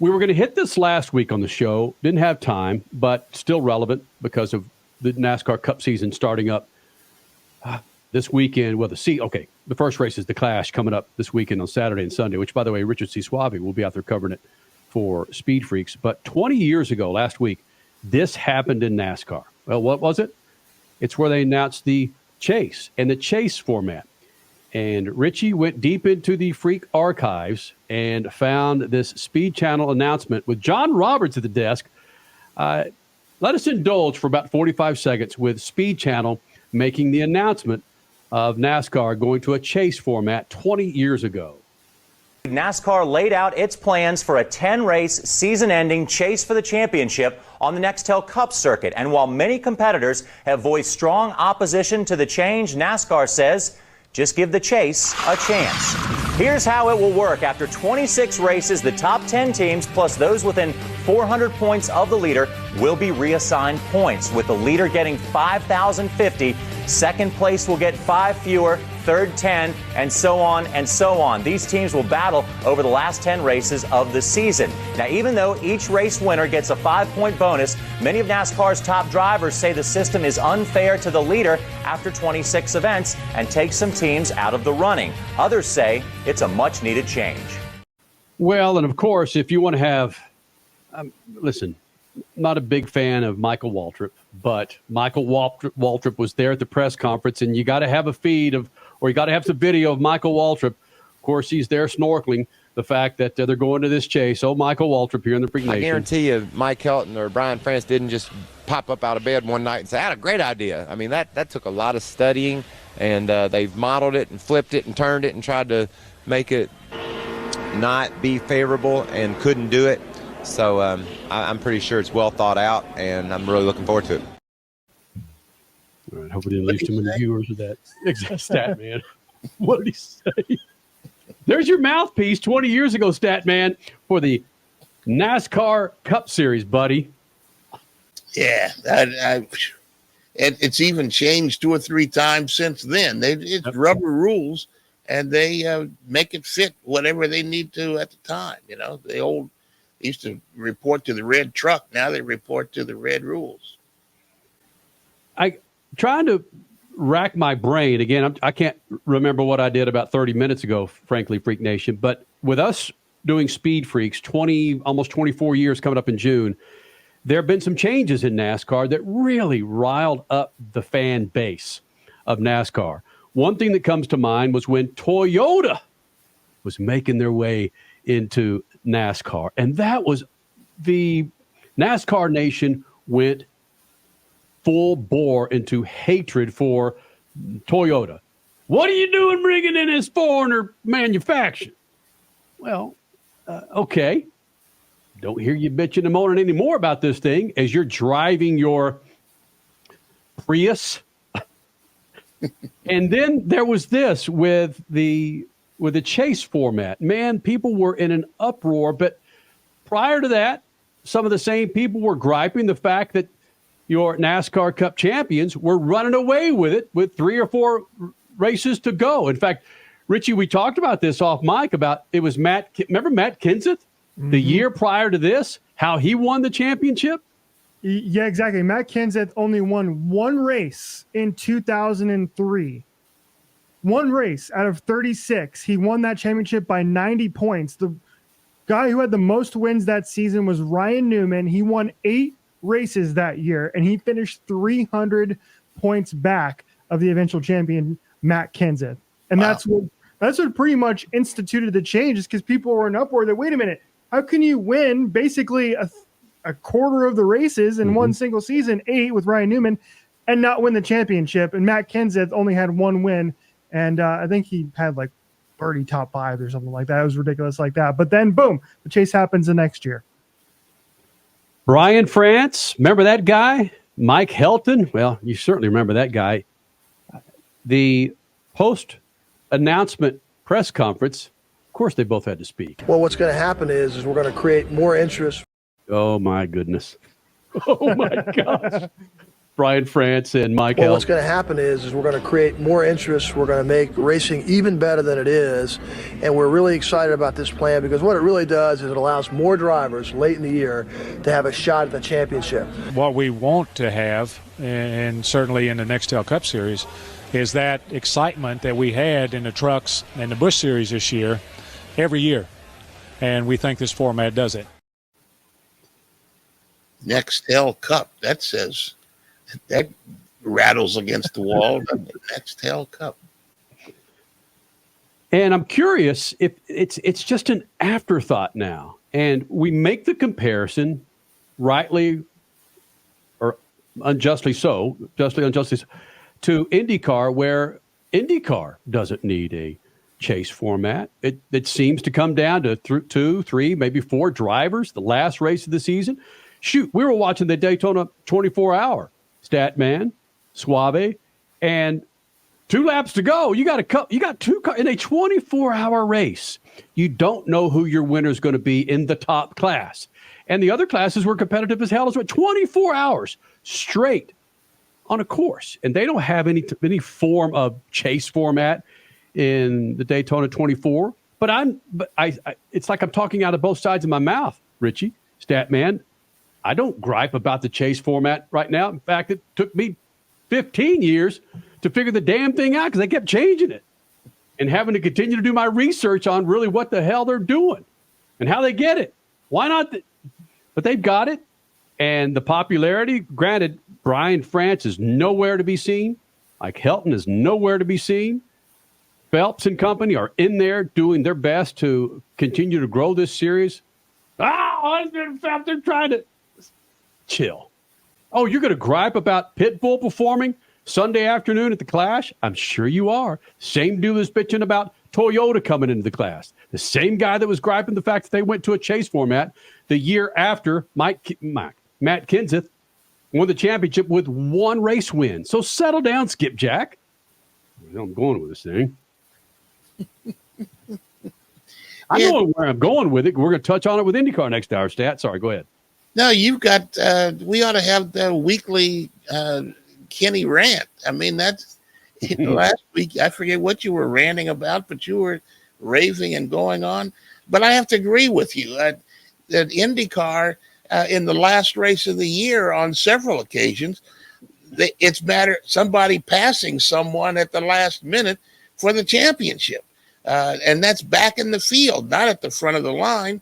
We were going to hit this last week on the show. Didn't have time, but still relevant because of the NASCAR Cup season starting up this weekend. Well, the first race is the Clash coming up this weekend on Saturday and Sunday, which, by the way, Richard C. Suave will be out there covering it for SpeedFreaks. But 20 years ago, last week, this happened in NASCAR. Well, what was it? It's where they announced the Chase and the Chase format. And Richie went deep into the Freak archives and found this Speed Channel announcement with John Roberts at the desk. Let us indulge for about 45 seconds with Speed Channel making the announcement of NASCAR going to a Chase format 20 years ago. NASCAR laid out its plans for a 10-race, season-ending chase for the championship on the Nextel Cup circuit. And while many competitors have voiced strong opposition to the change, NASCAR says, just give the chase a chance. Here's how it will work. After 26 races, the top 10 teams, plus those within 400 points of the leader, will be reassigned points, with the leader getting 5,050. Second place will get 5 fewer, third 10, and so on and so on. These teams will battle over the last 10 races of the season. Now, even though each race winner gets a 5-point bonus, many of NASCAR's top drivers say the system is unfair to the leader after 26 events and takes some teams out of the running. Others say it's a much-needed change. Well, and of course, if you want to have, listen, not a big fan of Michael Waltrip, but Michael Waltrip was there at the press conference, and you got to have a feed of, or you got to have some video of Michael Waltrip. Of course, he's there snorkeling. The fact that they're going to this chase. Oh, Michael Waltrip here in the Freak Nation. I guarantee you, Mike Helton or Brian France didn't just pop up out of bed one night and say, "I had a great idea." I mean, that took a lot of studying, and they've modeled it and flipped it and turned it and tried to make it not be favorable and couldn't do it. So I'm pretty sure it's well thought out, and I'm really looking forward to it. All right, hope we didn't lose too many viewers with that exact stat, man. What did he say? There's your mouthpiece 20 years ago, stat man, for the NASCAR Cup Series, buddy. Yeah, it's even changed 2 or 3 times since then. It's rubber rules, and they make it fit whatever they need to at the time. You know, they used to report to the red truck. Now they report to the red rules. I trying to rack my brain again. I can't remember what I did about 30 minutes ago, frankly, Freak Nation. But with us doing Speed Freaks, almost 24 years coming up in June, there have been some changes in NASCAR that really riled up the fan base of NASCAR. One thing that comes to mind was when Toyota was making their way into NASCAR. And that was the NASCAR Nation went full bore into hatred for Toyota. What are you doing bringing in this foreigner manufacturer? Well, okay. Don't hear you bitching and moaning anymore about this thing as you're driving your Prius. And then there was this with the Chase format. Man, people were in an uproar. But prior to that, some of the same people were griping the fact that your NASCAR Cup champions were running away with it with 3 or 4 races to go. In fact, Richie, we talked about this off mic about it was remember Matt Kenseth the year prior to this, how he won the championship? Yeah, exactly. Matt Kenseth only won 1 race in 2003. 1 race out of 36. He won that championship by 90 points. The guy who had the most wins that season was Ryan Newman. He won 8 races that year, and he finished 300 points back of the eventual champion, Matt Kenseth. And wow. That's what pretty much instituted the change, is because people were in uproar that, wait a minute, how can you win basically a quarter of the races in one single season, 8 with Ryan Newman, and not win the championship? And Matt Kenseth only had 1 win, and I think he had like 30 top 5s or something like that. It was ridiculous like that. But then, boom, the chase happens the next year. Brian France, remember that guy? Mike Helton? Well, you certainly remember that guy. The post-announcement press conference, of course, they both had to speak. Well, what's going to happen is we're going to create more interest. Oh, my goodness. Oh, my gosh. Brian France and Mike Well, Held. what's going to happen is we're going to create more interest. We're going to make racing even better than it is. And we're really excited about this plan because what it really does is it allows more drivers late in the year to have a shot at the championship. What we want to have, and certainly in the Nextel Cup Series, is that excitement that we had in the trucks and the Busch Series this year, every year. And we think this format does it. Nextel Cup. That says that rattles against the wall. Nextel Cup. And I'm curious if it's just an afterthought now. And we make the comparison, rightly or unjustly so, unjustly so, to IndyCar, where IndyCar doesn't need a chase format. It seems to come down to 2, 3, maybe 4 drivers, the last race of the season. Shoot, we were watching the Daytona 24-hour. Statman, Suave, and 2 laps to go. You got 2 cars in a 24-hour race. You don't know who your winner is going to be in the top class. And the other classes were competitive as hell as well. 24 hours straight on a course. And they don't have any form of chase format in the Daytona 24. But I it's like I'm talking out of both sides of my mouth, Richie, Statman. I don't gripe about the chase format right now. In fact, it took me 15 years to figure the damn thing out because they kept changing it and having to continue to do my research on really what the hell they're doing and how they get it. Why not? But they've got it. And the popularity, granted, Brian France is nowhere to be seen. Mike Helton is nowhere to be seen. Phelps and company are in there doing their best to continue to grow this series. They're trying to chill. Oh, you're going to gripe about Pitbull performing Sunday afternoon at the Clash? I'm sure you are. Same dude was bitching about Toyota coming into the class. The same guy that was griping the fact that they went to a chase format the year after Matt Kenseth won the championship with 1 race win. So settle down, Skipjack. I'm going with this thing. I know where I'm going with it. We're going to touch on it with IndyCar next hour, Stat. Sorry, go ahead. No, you've got, we ought to have the weekly Kenny rant. I mean, that's last week. I forget what you were ranting about, but you were raving and going on. But I have to agree with you that IndyCar in the last race of the year on several occasions, it's somebody passing someone at the last minute for the championship. And that's back in the field, not at the front of the line.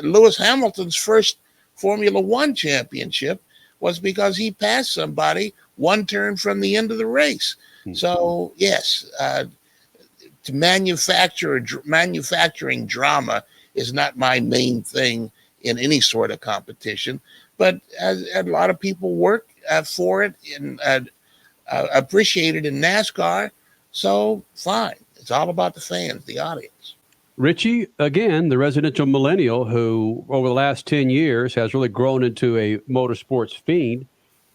Lewis Hamilton's first Formula One championship was because he passed somebody 1 turn from the end of the race. Mm-hmm. So, yes, to manufacturing drama is not my main thing in any sort of competition. But a lot of people work for it and appreciate it in NASCAR. So, fine. It's all about the fans, the audience. Richie, again, the residential millennial who over the last 10 years has really grown into a motorsports fiend.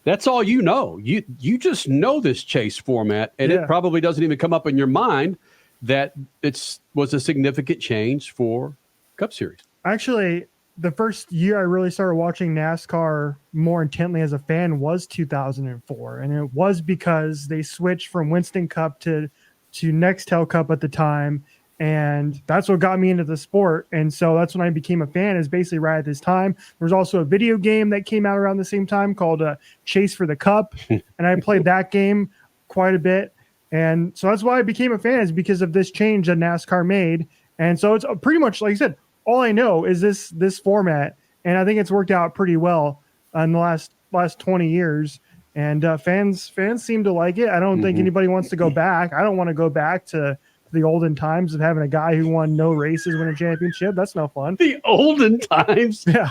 That's all you know. You just know this chase format, and it probably doesn't even come up in your mind that it was a significant change for Cup Series. Actually, the first year I really started watching NASCAR more intently as a fan was 2004, and it was because they switched from Winston Cup to Nextel Cup at the time. And that's what got me into the sport. And so that's when I became a fan, is basically right at this time. There was also a video game that came out around the same time called Chase for the Cup. And I played that game quite a bit. And so that's why I became a fan, is because of this change that NASCAR made. And so it's pretty much, like I said, all I know is this format. And I think it's worked out pretty well in the last 20 years. And fans seem to like it. I don't think anybody wants to go back. I don't want to go back to the olden times of having a guy who won no races win a championship. That's no fun. The olden times. Yeah.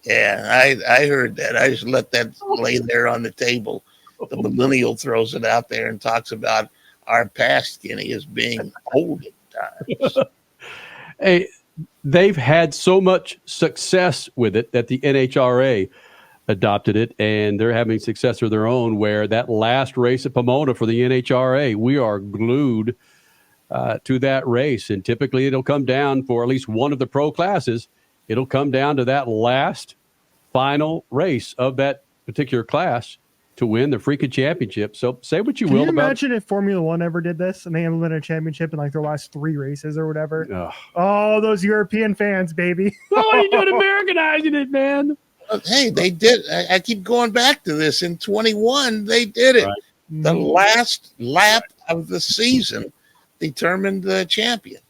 Yeah, I heard that. I just let that lay there on the table. The millennial throws it out there and talks about our past, Kenny, as being olden times. Hey, they've had so much success with it that the NHRA adopted it, and they're having success of their own, where that last race at Pomona for the NHRA, we are glued to that race. And typically it'll come down for at least one of the pro classes. It'll come down to that last final race of that particular class to win the freaking championship. So say what you Can will you about imagine if Formula One ever did this and they implemented a championship in like their last 3 races or whatever? Ugh. Oh, those European fans, baby. Well, what are you doing Americanizing it, man? Hey, they did. I keep going back to this. In 21, they did it. Right. The last lap of the season determined the champion.